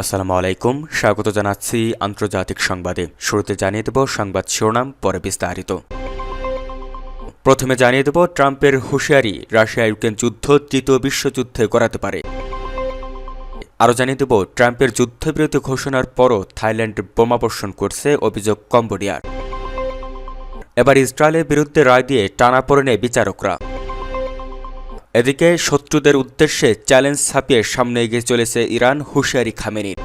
আসসালামু আলাইকুম, স্বাগত জানাচ্ছি আন্তর্জাতিক সংবাদে। শুরুতে জানিয়ে দেব সংবাদ শিরোনাম, পরে বিস্তারিত। প্রথমে জানিয়ে দেব ট্রাম্পের হুঁশিয়ারি, রাশিয়া ইউক্রেন যুদ্ধ তৃতীয় বিশ্বযুদ্ধে গড়াতে পারে। আরও জানিয়ে দেব ট্রাম্পের যুদ্ধবিরতি ঘোষণার পরও থাইল্যান্ড বোমাবর্ষণ করছে, অভিযোগ কম্বোডিয়ার। এবার ইসরায়েলের বিরুদ্ধে রায় দিয়ে টানাপোড়েনে বিচারকরা। এদিকে শত্রুদের উদ্দেশ্যে চ্যালেঞ্জ ছাপিয়ে সামনে এগিয়ে চলেছে ইরান, হুঁশিয়ারি খামেনির।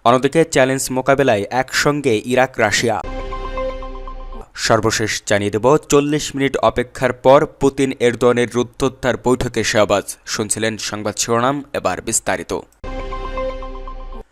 অন্যদিকে চ্যালেঞ্জ মোকাবেলায় একসঙ্গে ইরাক রাশিয়া। সর্বশেষ জানিয়ে দেব 40 মিনিট অপেক্ষার পর পুতিন এরদোয়ানের রুদ্ধোদ্ধার বৈঠকে শাহবাজ। শুনছিলেন সংবাদ শিরোনাম, এবার বিস্তারিত।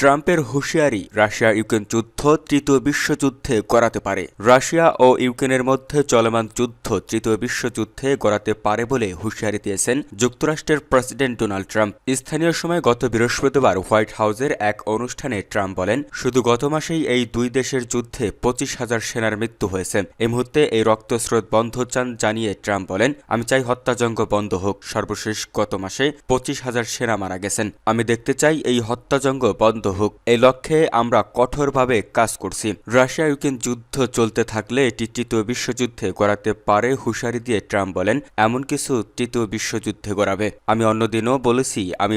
ট্রাম্পের হুঁশিয়ারি, রাশিয়া ইউক্রেন যুদ্ধ তৃতীয় বিশ্বযুদ্ধে গড়াতে পারে। রাশিয়া ও ইউক্রেনের মধ্যে চলমান যুদ্ধ তৃতীয় বিশ্বযুদ্ধে গড়াতে পারে বলে হুঁশিয়ারি দিয়েছেন যুক্তরাষ্ট্রের প্রেসিডেন্ট ডোনাল্ড ট্রাম্প। স্থানীয় সময় গত বৃহস্পতিবার হোয়াইট হাউসের এক অনুষ্ঠানে ট্রাম্প বলেন, শুধু গত মাসেই এই দুই দেশের যুদ্ধে 25,000 সেনার মৃত্যু হয়েছে। এই মুহূর্তে এই রক্তস্রোত বন্ধ চান জানিয়ে ট্রাম্প বলেন, আমি চাই হত্যাযজ্ঞ বন্ধ হোক। সর্বশেষ গত মাসে 25,000 সেনা মারা গেছেন। আমি দেখতে চাই এই হত্যাযজ্ঞ বন্ধ হোক। এই লক্ষ্যে আমরা কঠোরভাবে কাজ করছি। রাশিয়া ইউক্রেন যুদ্ধ চলতে থাকলে এটি তৃতীয় বিশ্বযুদ্ধে গড়াতে পারে হুঁশিয়ারি দিয়ে ট্রাম্প বলেন, এমন কিছু তৃতীয় বিশ্বযুদ্ধে গড়াবে। আমি অন্যদিনও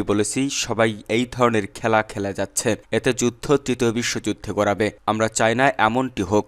বলেছি সবাই এই ধরনের খেলা খেলা যাচ্ছে, এতে যুদ্ধ তৃতীয় বিশ্বযুদ্ধে গড়াবে। আমরা চাই না এমনটি হোক।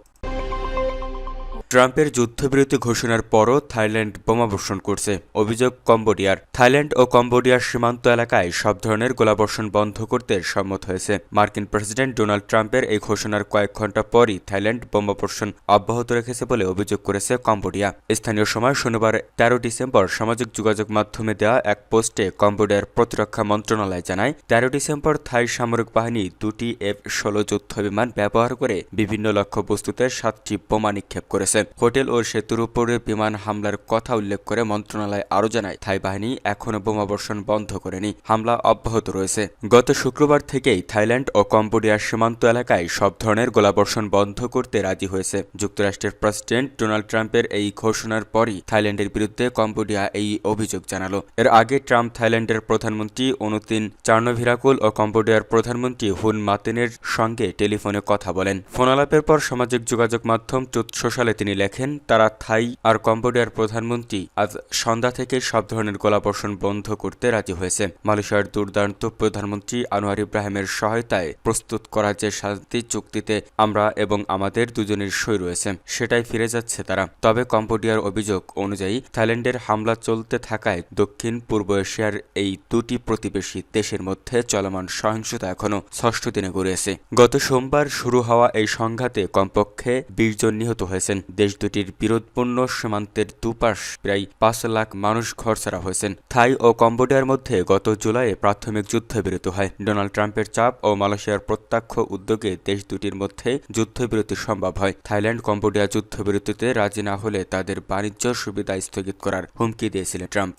ট্রাম্পের যুদ্ধবিরতি ঘোষণার পরও থাইল্যান্ড বোমাবর্ষণ করছে, অভিযোগ কম্বোডিয়ার। থাইল্যান্ড ও কম্বোডিয়ার সীমান্ত এলাকায় সব ধরনের গোলাবর্ষণ বন্ধ করতে সম্মত হয়েছে। মার্কিন প্রেসিডেন্ট ডোনাল্ড ট্রাম্পের এই ঘোষণার কয়েক ঘণ্টা পরই থাইল্যান্ড বোমাবর্ষণ অব্যাহত রেখেছে বলে অভিযোগ করেছে কম্বোডিয়া। স্থানীয় সময় শনিবার 13 ডিসেম্বর সামাজিক যোগাযোগ মাধ্যমে দেওয়া এক পোস্টে কম্বোডিয়ার প্রতিরক্ষা মন্ত্রণালয় জানায়, 13 ডিসেম্বর থাই সামরিক বাহিনী 2টি F-16 যুদ্ধবিমান ব্যবহার করে বিভিন্ন লক্ষ্যবস্তুতে 7টি বোমা নিক্ষেপ করেছে। হোটেল ও সেতুর উপরে বিমান হামলার কথা উল্লেখ করে মন্ত্রণালয় আরও জানায়, থাই বাহিনী এখনও বোমাবর্ষণ বন্ধ করেনি, হামলা অব্যাহত রয়েছে। গত শুক্রবার থেকেই থাইল্যান্ড ও কম্বোডিয়ার সীমান্ত এলাকায় সব ধরনের গোলাবর্ষণ বন্ধ করতে রাজি হয়েছে। যুক্তরাষ্ট্রের প্রেসিডেন্ট ডোনাল্ড ট্রাম্পের এই ঘোষণার পরই থাইল্যান্ডের বিরুদ্ধে কম্বোডিয়া এই অভিযোগ জানালো। এর আগে ট্রাম্প থাইল্যান্ডের প্রধানমন্ত্রী অনুতিন চার্নভিরাকুল ও কম্বোডিয়ার প্রধানমন্ত্রী হুন মাতেনের সঙ্গে টেলিফোনে কথা বলেন। ফোন আলাপের পর সামাজিক যোগাযোগ মাধ্যম ট্রুথ সোশ্যালে তিনি লেখেন, তারা থাই আর কম্বোডিয়ার প্রধানমন্ত্রী আজ সন্ধ্যা থেকে সব ধরনের গোলাবর্ষণ বন্ধ করতে রাজি হয়েছে। মালয়েশিয়ার দুর্দান্ত প্রধানমন্ত্রী আনোয়ার ইব্রাহিমের সহায়তায় প্রস্তুত করা যে শান্তি চুক্তিতে আমরা এবং আমাদের দুজনের সই রয়েছে, সেটাই ফিরে যাচ্ছে তারা। তবে কম্বোডিয়ার অভিযোগ অনুযায়ী থাইল্যান্ডের হামলা চলতে থাকায় দক্ষিণ পূর্ব এশিয়ার এই দুটি প্রতিবেশী দেশের মধ্যে চলমান সহিংসতা এখনও 6ষ্ঠ দিনে গড়িয়েছে। গত সোমবার শুরু হওয়া এই সংঘাতে কমপক্ষে 20 জন নিহত হয়েছেন। দেশ দুটির বিরোধপূর্ণ সীমান্তের দুপাশ প্রায় 5 লাখ মানুষ ঘরছাড়া হয়েছেন। থাই ও কম্বোডিয়ার মধ্যে গত জুলাইয়ে প্রাথমিক যুদ্ধবিরতি হয়। ডোনাল্ড ট্রাম্পের চাপ ও মালয়েশিয়ার প্রত্যক্ষ উদ্যোগে দেশ দুটির মধ্যে যুদ্ধবিরতি সম্ভব হয়। থাইল্যান্ড কম্বোডিয়া যুদ্ধবিরতিতে রাজি না হলে তাদের বাণিজ্য সুবিধা স্থগিত করার হুমকি দিয়েছিলেন ট্রাম্প।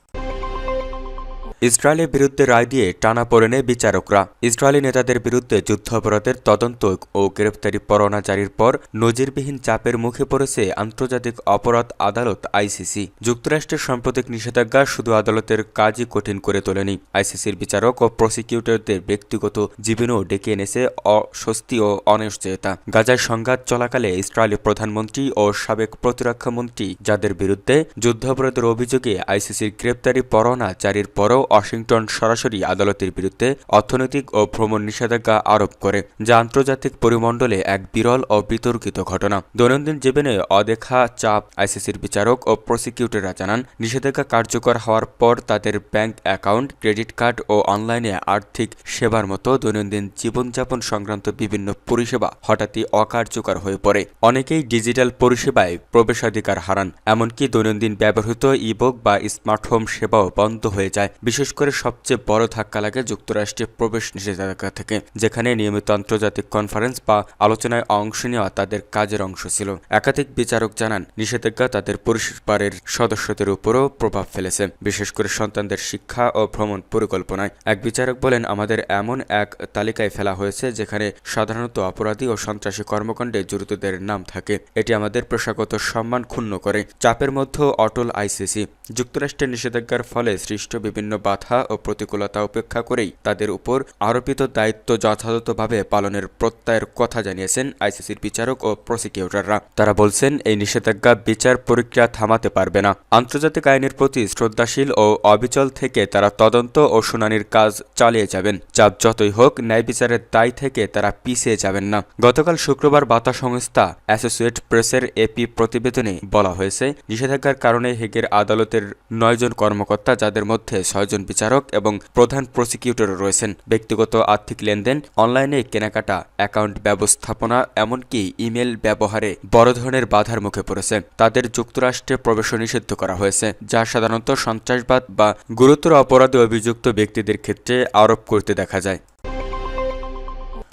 ইসরায়েলের বিরুদ্ধে রায় দিয়ে টানাপোড়েনে বিচারকরা। ইসরায়েলি নেতাদের বিরুদ্ধে যুদ্ধাপরাধের তদন্ত ও গ্রেপ্তারি পরোয়ানা জারির পর নজিরবিহীন চাপের মুখে পড়েছে আন্তর্জাতিক অপরাধ আদালত আইসিসি। যুক্তরাষ্ট্রের সাম্প্রতিক নিষেধাজ্ঞা শুধু আদালতের কাজই কঠিন করে তোলেনি, আইসিসির বিচারক ও প্রসিকিউটরদের ব্যক্তিগত জীবনেও ডেকে এনেছে অস্বস্তি ও অনিশ্চয়তা। গাজায় সংঘাত চলাকালে ইসরায়েলি প্রধানমন্ত্রী ও সাবেক প্রতিরক্ষা মন্ত্রী, যাদের বিরুদ্ধে যুদ্ধাপরাধের অভিযোগে আইসিসির গ্রেপ্তারি পরোয়ানা জারির পরও ওয়াশিংটন সরাসরি আদালতের বিরুদ্ধে অর্থনৈতিক ও ভ্রমণ নিষেধাজ্ঞা আরোপ করে, যা আন্তর্জাতিক পরিমণ্ডলে এক বিরল ও বিতর্কিত ঘটনা। দৈনন্দিন জীবনে অদেখা চাপ। আইসিসির বিচারক ও প্রসিকিউটররা জানান, নিষেধাজ্ঞা কার্যকর হওয়ার পর তাদের ব্যাংক অ্যাকাউন্ট, ক্রেডিট কার্ড ও অনলাইনে আর্থিক সেবার মতো দৈনন্দিন জীবনযাপন সংক্রান্ত বিভিন্ন পরিষেবা হঠাৎই অকার্যকর হয়ে পড়ে। অনেকেই ডিজিটাল পরিষেবায় প্রবেশাধিকার হারান, এমনকি দৈনন্দিন ব্যবহৃত ইবুক বা স্মার্ট হোম সেবাও বন্ধ হয়ে যায়। বিশেষ করে সবচেয়ে বড় ধাক্কা লাগে যুক্তরাষ্ট্রে প্রবেশ নিষেধাজ্ঞা থেকে, যেখানে নিয়মিত আন্তর্জাতিক কনফারেন্স বা আলোচনায় অংশ নেওয়া তাদের কাজের অংশ ছিল। একাধিক বিচারক জানান, নিষেধাজ্ঞা তাদের পরিবারের সদস্যদের উপরও প্রভাব ফেলেছে, বিশেষ করে সন্তানদের শিক্ষা ও ভ্রমণ পরিকল্পনায়। এক বিচারক বলেন, আমাদের এমন এক তালিকায় ফেলা হয়েছে যেখানে সাধারণত অপরাধী ও সন্ত্রাসী কর্মকাণ্ডে জড়িতদের নাম থাকে। এটি আমাদের পেশাগত সম্মান ক্ষুণ্ণ করে। চাপের মধ্যে অটল আইসিসি। যুক্তরাষ্ট্রের নিষেধাজ্ঞার ফলে সৃষ্ট বিভিন্ন বাধা ও প্রতিকূলতা উপেক্ষা করেই তাদের উপর আরোপিত দায়িত্ব যথাযথভাবে পালনের প্রত্যয়ের কথা জানিয়েছেন আইসিসির বিচারক ও প্রসিকিউটররা। তারা বলছেন, এই নিষেধাজ্ঞা বিচার প্রক্রিয়া থামাতে পারবে না। আন্তর্জাতিক আইনের প্রতি শ্রদ্ধাশীল ও অবিচল থেকে তারা তদন্ত ও শুনানির কাজ চালিয়ে যাবেন। চাপ যতই হোক, ন্যায় বিচারের দায় থেকে তারা পিছিয়ে যাবেন না। গতকাল শুক্রবার বার্তা সংস্থা অ্যাসোসিয়েট প্রেসের এপি প্রতিবেদনে বলা হয়েছে, নিষেধাজ্ঞার কারণে হেগের আদালতের 9 জন কর্মকর্তা, যাদের মধ্যে 6 জন বিচারক এবং প্রধান প্রসিকিউটরও রয়েছেন, ব্যক্তিগত আর্থিক লেনদেন, অনলাইনে কেনাকাটা, অ্যাকাউন্ট ব্যবস্থাপনা, এমনকি ইমেল ব্যবহারে বড় ধরনের বাধার মুখে পড়েছে। তাদের যুক্তরাষ্ট্রে প্রবেশও নিষিদ্ধ করা হয়েছে, যা সাধারণত সন্ত্রাসবাদ বা গুরুতর অপরাধে অভিযুক্ত ব্যক্তিদের ক্ষেত্রে আরোপ করতে দেখা যায়।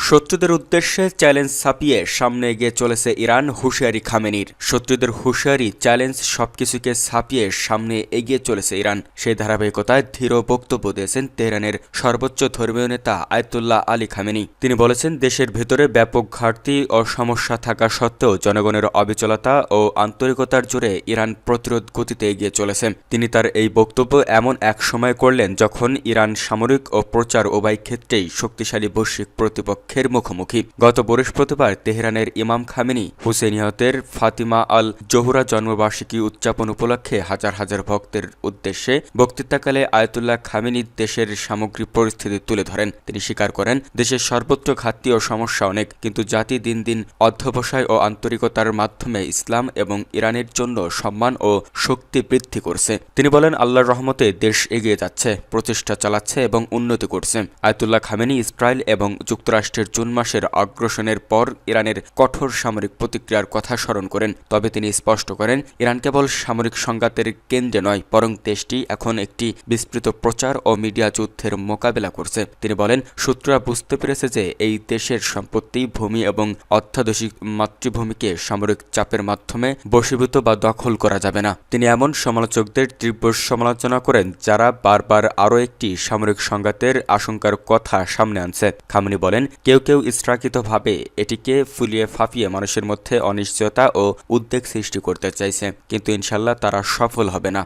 শত্রুদের উদ্দেশ্যে চ্যালেঞ্জ ছাপিয়ে সামনে এগিয়ে চলেছে ইরান, হুঁশিয়ারি খামেনির। শত্রুদের হুঁশিয়ারি, চ্যালেঞ্জ, সবকিছুকে ছাপিয়ে সামনে এগিয়ে চলেছে ইরান। সেই ধারাবাহিকতায় দৃঢ় বক্তব্য দিয়েছেন তেহরানের সর্বোচ্চ ধর্মীয় নেতা আয়াতুল্লাহ আলী খামেনি। তিনি বলেছেন, দেশের ভেতরে ব্যাপক ঘাটতি ও সমস্যা থাকা সত্ত্বেও জনগণের অবিচলতা ও আন্তরিকতার জোরে ইরান প্রতিরোধ গতিতে এগিয়ে চলেছে। তিনি তার এই বক্তব্য এমন এক সময় করলেন যখন ইরান সামরিক ও প্রচার উভয় ক্ষেত্রেই শক্তিশালী বৈশ্বিক প্রতিপক্ষের মুখোমুখি। গত বৃহস্পতিবার তেহরানের ইমাম খামেনি হুসেনিয়তের ফাতিমা আল জোহরা জন্মবার্ষিকী উদযাপন উপলক্ষে হাজার হাজার ভক্তের উদ্দেশ্যে বক্তৃতাকালে আয়াতুল্লাহ খামেনি দেশের সামগ্রিক পরিস্থিতি তুলে ধরেন। তিনি স্বীকার করেন, দেশের সর্বত্র ঘাটতি ও সমস্যা অনেক, কিন্তু জাতি দিন দিন অধ্যবসায় ও আন্তরিকতার মাধ্যমে ইসলাম এবং ইরানের জন্য সম্মান ও শক্তি বৃদ্ধি করছে। তিনি বলেন, আল্লাহর রহমতে দেশ এগিয়ে যাচ্ছে, প্রচেষ্টা চালাচ্ছে এবং উন্নতি করছে। আয়াতুল্লাহ খামেনি ইসরায়েল এবং যুক্তরাষ্ট্রের জুন মাসের আগ্রাসনের পর ইরানের কঠোর সামরিক প্রতিক্রিয়ার কথা স্মরণ করেন। তবে তিনি স্পষ্ট করেন, ইরান কেবল সামরিক সংঘাতের কেন্দ্রে নয়, বরং দেশটি এখন একটি বিস্তৃত প্রচার ও মিডিয়া যুদ্ধের মোকাবেলা করছে। তিনি বলেন, সূত্ররা বুঝতে পেরেছে যে এই দেশের সম্পত্তি, ভূমি এবং অত্যাধুনিক মাতৃভূমিকে সামরিক চাপের মাধ্যমে বশীভূত বা দখল করা যাবে না। তিনি এমন সমালোচকদের তীব্র সমালোচনা করেন যারা বারবার আরও একটি সামরিক সংঘাতের আশঙ্কার কথা সামনে আনছে। খামেনি বলেন, কেউ কেউ ইচ্ছাকৃতভাবে এটিকে ফুলিয়ে ফাঁপিয়ে মানুষের মধ্যে অনিশ্চয়তা ও উদ্বেগ সৃষ্টি করতে চাইছে, কিন্তু ইনশাল্লাহ তারা সফল হবে না।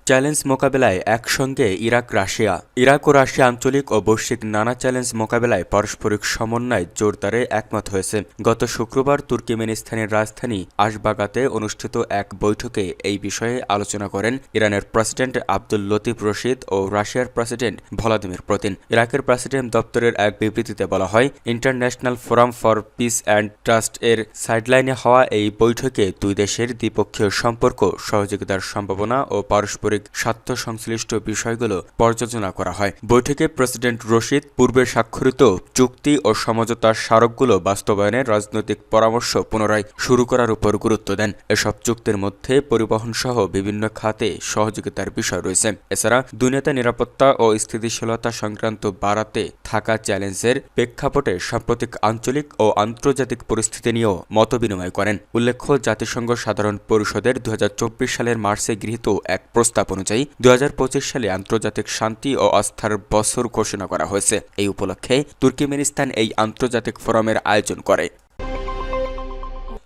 চ্যালেঞ্জ মোকাবেলায় একসঙ্গে ইরাক ও রাশিয়া আঞ্চলিক ও বৈশ্বিক নানা চ্যালেঞ্জ মোকাবেলায় পারস্পরিক সমন্বয় জোরদারে একমত হয়েছে। গত শুক্রবার তুর্কমেনিস্তানের রাজধানী আশবাগাতে অনুষ্ঠিত এক বৈঠকে এই বিষয়ে আলোচনা করেন ইরানের প্রেসিডেন্ট আব্দুল লতিফ রশিদ ও রাশিয়ার প্রেসিডেন্ট ভ্লাদিমির পুতিন। ইরাকের প্রেসিডেন্ট দপ্তরের এক বিবৃতিতে বলা হয়, international forum for piece and trust এর সাইডলাইনে হওয়া এই বৈঠকে দুই দেশের দ্বিপক্ষীয় সম্পর্ক, সহযোগিতার সম্ভাবনা ও পারস্পরিক স্বার্থ সংশ্লিষ্ট বিষয়গুলো পর্যালোচনা করা হয়। বৈঠকে প্রেসিডেন্ট রশিদ পূর্বে স্বাক্ষরিত চুক্তি ও সমঝোতার স্মারকগুলো বাস্তবায়নের রাজনৈতিক পরামর্শ পুনরায় শুরু করার উপর গুরুত্ব দেন। এসব চুক্তির মধ্যে পরিবহন সহ বিভিন্ন খাতে সহযোগিতার বিষয় রয়েছে। এছাড়া দুই নেতা নিরাপত্তা ও স্থিতিশীলতা সংক্রান্ত বাড়াতে থাকা চ্যালেঞ্জের প্রেক্ষাপটে সাম্প্রতিক আঞ্চলিক ও আন্তর্জাতিক পরিস্থিতি নিয়েও মতবিনিময় করেন। উল্লেখ্য, জাতিসংঘ সাধারণ পরিষদের 2024 সালের মার্চে গৃহীত এক প্রস্তাব অনুযায়ী 2025 সালে আন্তর্জাতিক শান্তি ও আস্থার বছর ঘোষণা করা হয়েছে। এই উপলক্ষে তুর্কমেনিস্তান এই আন্তর্জাতিক ফোরামের আয়োজন করে।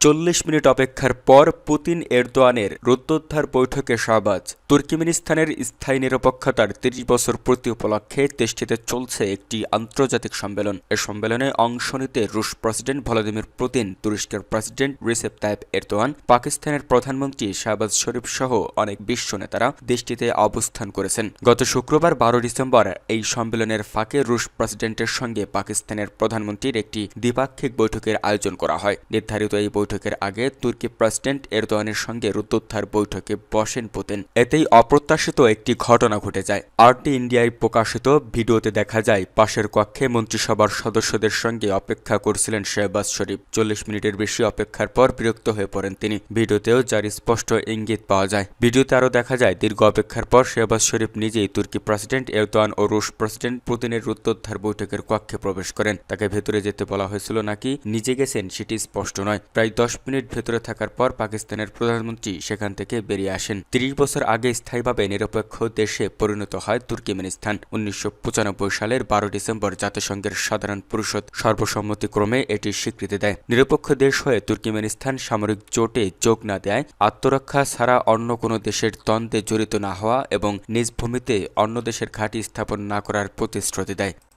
40 মিনিট অপেক্ষার পর পুতিন এরদোয়ানের রুদ্ধোদ্ধার বৈঠকে সহবাজ। তুর্কমেনিস্তানের স্থায়ী নিরপেক্ষতার 30 বছর পূর্তি উপলক্ষে দেশটিতে চলছে একটি আন্তর্জাতিক সম্মেলন। এ সম্মেলনে অংশ নিতে রুশ প্রেসিডেন্ট ভ্লাদিমির পুতিন, তুরস্কের প্রেসিডেন্ট রিসেপ তাইপ এরদোয়ান, পাকিস্তানের প্রধানমন্ত্রী শাহবাজ শরীফ সহ অনেক বিশ্ব নেতারা দেশটিতে অবস্থান করেছেন। গত শুক্রবার 12 ডিসেম্বর এই সম্মেলনের ফাঁকে রুশ প্রেসিডেন্টের সঙ্গে পাকিস্তানের প্রধানমন্ত্রীর একটি দ্বিপাক্ষিক বৈঠকের আয়োজন করা হয়। নির্ধারিত এই বৈঠকের আগে তুর্কি প্রেসিডেন্ট এরদোয়ানের সঙ্গে রুদ্ধোদ্ধার বৈঠকে বসেন পুতিন। এতেই অপ্রত্যাশিত একটি ঘটনা ঘটে যায়। আরটি ইন্ডিয়ায় প্রকাশিত ভিডিওতে দেখা যায়, পাশের কক্ষে মন্ত্রিসভার সদস্যদের সঙ্গে অপেক্ষা করছিলেন শাহবাজ শরীফ। 40 মিনিটের বেশি অপেক্ষার পর বিরক্ত হয়ে পড়েন তিনি। ভিডিওতেও যার স্পষ্ট ইঙ্গিত পাওয়া যায়। ভিডিওতে আরও দেখা যায়, দীর্ঘ অপেক্ষার পর শাহবাজ শরীফ নিজেই তুর্কি প্রেসিডেন্ট এরদোয়ান ও রুশ প্রেসিডেন্ট পুতিনের রুদ্ধোদ্ধার বৈঠকের কক্ষে প্রবেশ করেন। তাকে ভেতরে যেতে বলা হয়েছিল নাকি নিজে গেছেন সেটি স্পষ্ট নয়। প্রায় 10 মিনিট ভেতরে থাকার পর পাকিস্তানের প্রধানমন্ত্রী সেখান থেকে বেরিয়ে আসেন। 30 বছর আগে স্থায়ীভাবে নিরপেক্ষ দেশে পরিণত হয় তুর্কমেনিস্তান। 1995 সালের 12 ডিসেম্বর জাতিসংঘের সাধারণ পরিষদ সর্বসম্মতিক্রমে এটির স্বীকৃতি দেয়। নিরপেক্ষ দেশ হয়ে তুর্কমেনিস্তান সামরিক জোটে যোগ না দেয়, আত্মরক্ষা ছাড়া অন্য কোনো দেশের দ্বন্দ্বে জড়িত না হওয়া এবং নিজ ভূমিতে অন্য দেশের ঘাঁটি স্থাপন না করার প্রতিশ্রুতি দেয়।